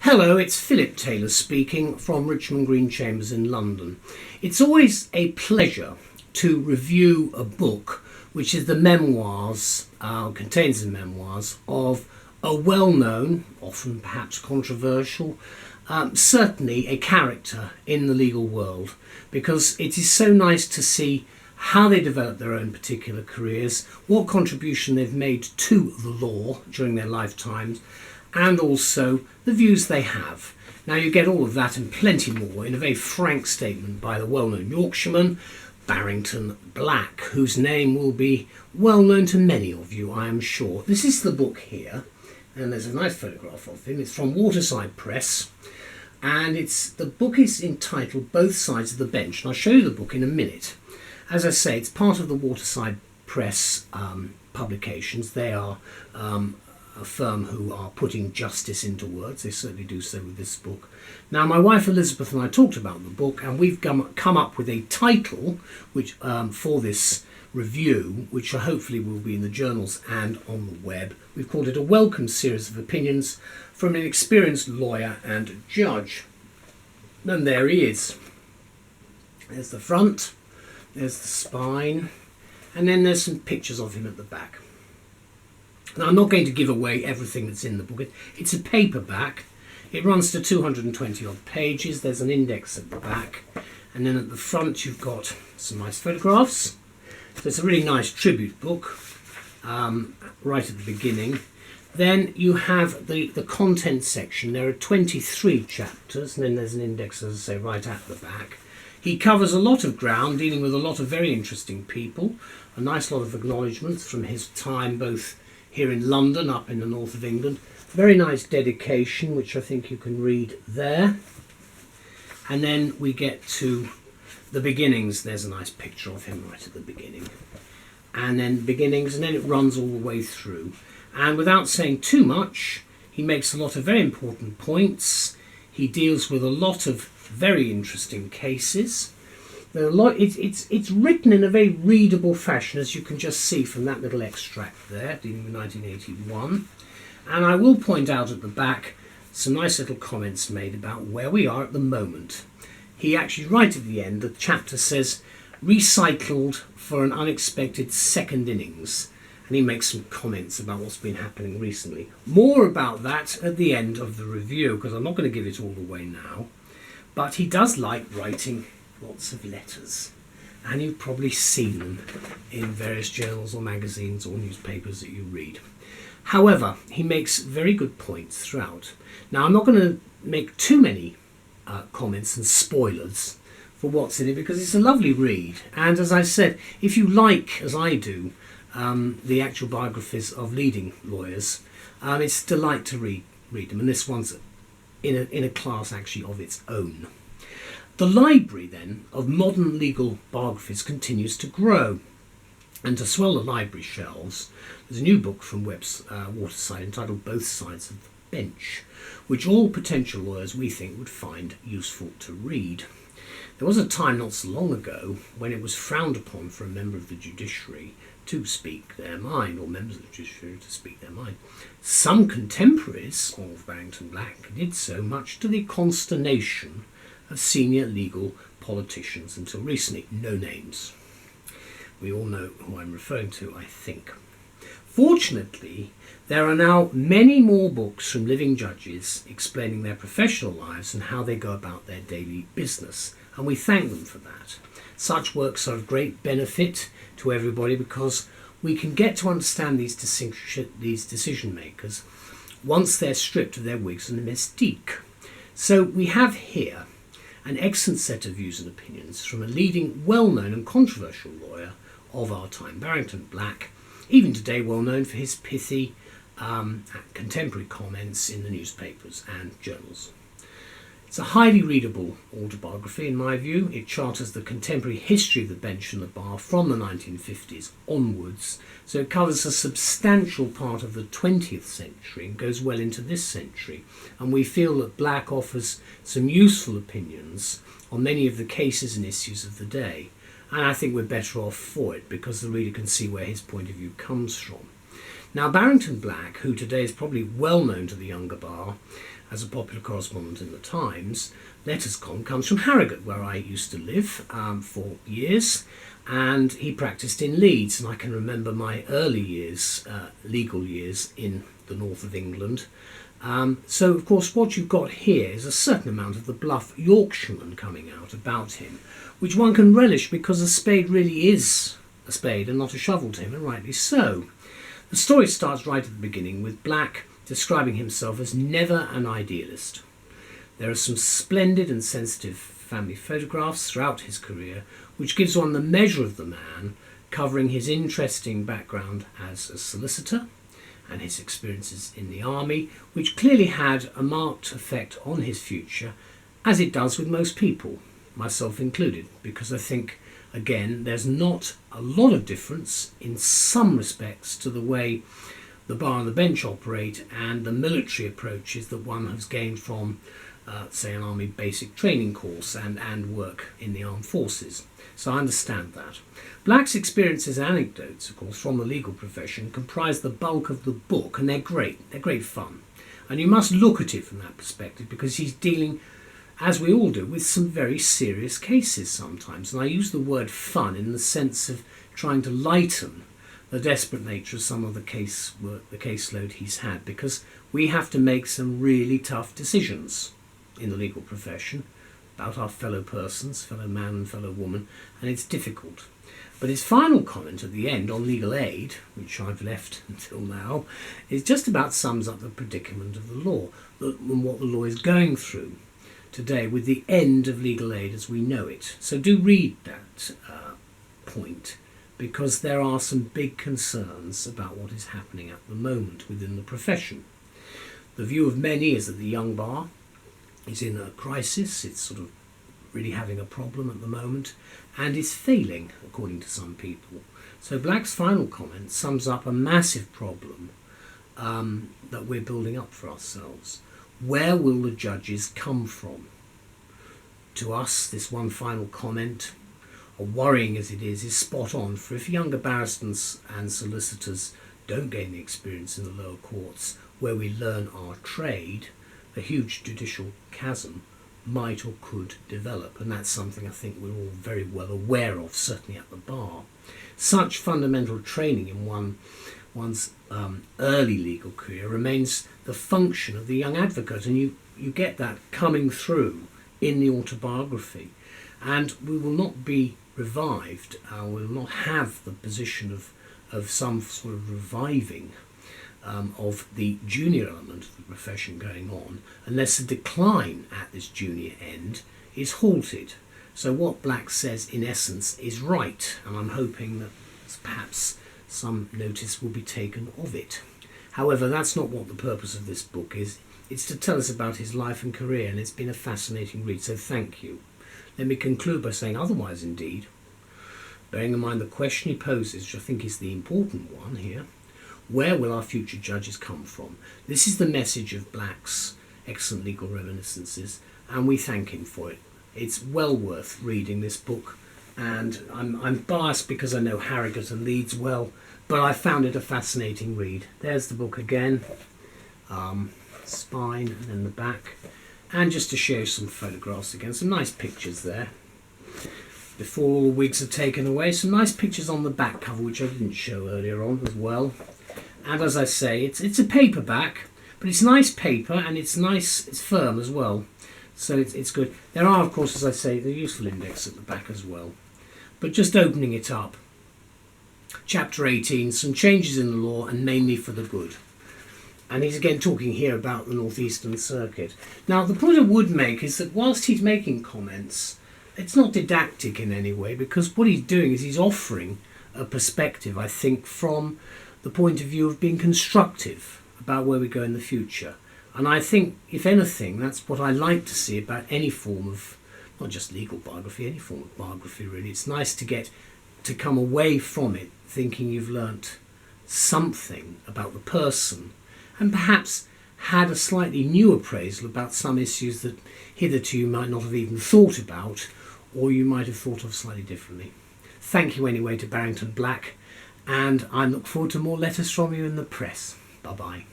Hello, it's Philip Taylor speaking from Richmond Green Chambers in London. It's always a pleasure to review a book which is the memoirs, contains the memoirs of a well-known, often perhaps controversial, certainly a character in the legal world, because it is so nice to see how they develop their own particular careers, what contribution they've made to the law during their lifetimes, and also the views they have. Now you get all of that and plenty more in a very frank statement by the well-known Yorkshireman, Barrington Black, whose name will be well known to many of you, I am sure. This is the book here, and there's a nice photograph of him. It's from Waterside Press, and the book is entitled Both Sides of the Bench, and I'll show you the book in a minute. As I say, it's part of the Waterside Press publications. They are a firm who are putting justice into words. They certainly do so with this book. Now, my wife Elizabeth and I talked about the book, and we've come up with a title which for this review, which hopefully will be in the journals and on the web. We've called it A Welcome Series of Opinions from an Experienced Lawyer and Judge. And there he is. There's the front, there's the spine, and then there's some pictures of him at the back. Now, I'm not going to give away everything that's in the book. It's a paperback. It runs to 220 odd pages. There's an index at the back. And then at the front you've got some nice photographs. So it's a really nice tribute book right at the beginning. Then you have the content section. There are 23 chapters, and then there's an index, as I say, right at the back. He covers a lot of ground, dealing with a lot of very interesting people. A nice lot of acknowledgements from his time both here in London, up in the north of England. Very nice dedication, which I think you can read there. And then we get to the beginnings. There's a nice picture of him right at the beginning. And then beginnings, and then it runs all the way through. And without saying too much, he makes a lot of very important points. He deals with a lot of very interesting cases. It's written in a very readable fashion, as you can just see from that little extract there, dealing with 1981. And I will point out at the back some nice little comments made about where we are at the moment. He actually, right at the end, the chapter says, recycled for an unexpected second innings. And he makes some comments about what's been happening recently. More about that at the end of the review, because I'm not going to give it all away now. But he does like writing lots of letters, and you've probably seen them in various journals or magazines or newspapers that you read. However, he makes very good points throughout. Now, I'm not going to make too many comments and spoilers for what's in it, because it's a lovely read, and as I said, if you like, as I do, the actual biographies of leading lawyers, it's a delight to read them, and this one's in a class actually of its own. The library, then, of modern legal biographies continues to grow. And to swell the library shelves, there's a new book from Waterside entitled Both Sides of the Bench, which all potential lawyers, we think, would find useful to read. There was a time not so long ago when it was frowned upon for a member of the judiciary to speak their mind, or members of the judiciary to speak their mind. Some contemporaries of Barrington Black did so, much to the consternation of senior legal politicians until recently. No names. We all know who I'm referring to, I think. Fortunately, there are now many more books from living judges explaining their professional lives and how they go about their daily business, and we thank them for that. Such works are of great benefit to everybody because we can get to understand these decision makers once they're stripped of their wigs and mystique. So we have here an excellent set of views and opinions from a leading, well-known and controversial lawyer of our time, Barrington Black, even today well known for his pithy contemporary comments in the newspapers and journals. It's a highly readable autobiography in my view. It charters the contemporary history of the bench and the bar from the 1950s onwards, so it covers a substantial part of the 20th century and goes well into this century, and we feel that Black offers some useful opinions on many of the cases and issues of the day, and I think we're better off for it because the reader can see where his point of view comes from. Now, Barrington Black, who today is probably well known to the younger bar as a popular correspondent in the Times, letters column, comes from Harrogate, where I used to live for years, and he practiced in Leeds, and I can remember my early years, legal years, in the north of England. So, of course, what you've got here is a certain amount of the bluff Yorkshireman coming out about him, which one can relish because a spade really is a spade and not a shovel to him, and rightly so. The story starts right at the beginning with Black describing himself as never an idealist. There are some splendid and sensitive family photographs throughout his career, which gives one the measure of the man, covering his interesting background as a solicitor and his experiences in the army, which clearly had a marked effect on his future, as it does with most people, myself included, because I think, again, there's not a lot of difference in some respects to the way the bar and the bench operate and the military approaches that one has gained from, say, an army basic training course and work in the armed forces. So I understand that. Black's experiences and anecdotes, of course, from the legal profession comprise the bulk of the book, and they're great. They're great fun. And you must look at it from that perspective, because he's dealing, as we all do, with some very serious cases sometimes. And I use the word fun in the sense of trying to lighten the desperate nature of some of the caseload he's had, because we have to make some really tough decisions in the legal profession about our fellow persons, fellow man and fellow woman, and it's difficult. But his final comment at the end on legal aid, which I've left until now, is just about sums up the predicament of the law and what the law is going through today with the end of legal aid as we know it. So do read that point, because there are some big concerns about what is happening at the moment within the profession. The view of many is that the young bar is in a crisis. It's sort of really having a problem at the moment, and is failing, according to some people. So Black's final comment sums up a massive problem that we're building up for ourselves. Where will the judges come from? To us, this one final comment, worrying as it is spot on, for if younger barristers and solicitors don't gain the experience in the lower courts where we learn our trade, a huge judicial chasm might or could develop, and that's something I think we're all very well aware of, certainly at the bar. Such fundamental training in one's early legal career remains the function of the young advocate, and you get that coming through in the autobiography, and we will not be revived, we will not have the position of some sort of reviving of the junior element of the profession going on, unless the decline at this junior end is halted. So what Black says in essence is right, and I'm hoping that perhaps some notice will be taken of it. However, that's not what the purpose of this book is. It's to tell us about his life and career, and it's been a fascinating read, so thank you. Let me conclude by saying otherwise indeed, bearing in mind the question he poses, which I think is the important one here. Where will our future judges come from? This is the message of Black's excellent legal reminiscences, and we thank him for it. It's well worth reading this book, and I'm biased because I know Harrogate and Leeds well, but I found it a fascinating read. There's the book again, spine and then the back, and just to show you some photographs again, some nice pictures there. Before all the wigs are taken away, some nice pictures on the back cover, which I didn't show earlier on as well. And as I say, it's a paperback, but it's nice paper, and it's nice, it's firm as well. So it's good. There are, of course, as I say, the useful index at the back as well. But just opening it up. Chapter 18, some changes in the law, and mainly for the good. And he's again talking here about the North Eastern Circuit. Now, the point I would make is that whilst he's making comments, it's not didactic in any way, because what he's doing is he's offering a perspective, I think, from the point of view of being constructive about where we go in the future. And I think, if anything, that's what I like to see about any form of, not just legal biography, any form of biography really. It's nice to come away from it thinking you've learnt something about the person, and perhaps had a slightly new appraisal about some issues that hitherto you might not have even thought about, or you might have thought of slightly differently. Thank you anyway to Barrington Black, and I look forward to more letters from you in the press. Bye bye.